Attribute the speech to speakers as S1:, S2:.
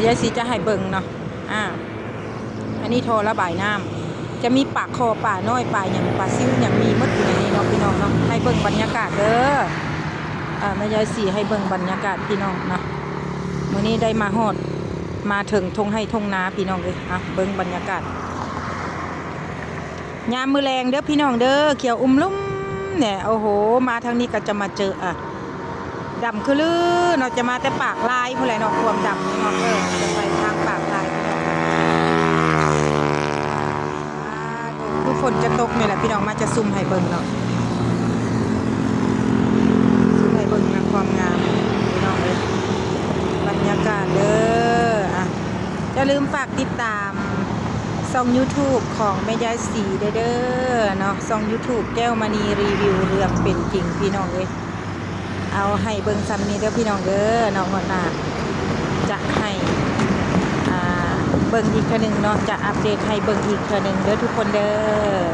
S1: ยายสีจะให้เบิ่งเนาะอันนี้โทรระบายน้ำจะมีปากคอป่าน้อยป่าอย่างป่าซิ่วอย่างมีมดอยู่ในนี้เนาะพี่น้องเนาะให้เบิ่งบรรยากาศเด้อแม่ยายสีให้เบิ่งบรรยากาศพี่น้องเนาะมื้อนี้ได้มาฮอดมาถึงทงให้ทงนาพี่น้องเลยเบิ่งบรรยากาศยามมื้อแรงเด้อพี่น้องเด้อเขียวลุ่มเนี่ยโอ้โหมาทางนี้ก็จะมาเจอดำคือลือเนาะจะมาแต่ปากลายผู้ใดเนาะความดำเนาะจะไปทางปากลายคือฝนจะตกนี่แหละพี่น้องมาจะซุ่มให้เบิ่งเนาะซุ่มให้เบิ่งนะความงามพี่น้องเลยบรรยากาศเด้ออย่าลืมฝากติดตามช่อง YouTube ของแม่ยายสีเด้อเนาะช่อง YouTube แก้วมณีรีวิวเรื่องเป็นจริงพี่น้องเลยเอาให้เบิ่งซ้ำนี้เด้อพี่น้องเด้อน้องหัวหน้าจะให้เบิ่งอีกเทื่อนึงเนาะจะอัปเดตให้เบิ่งอีกเทื่อนึงเด้อทุกคนเด้อ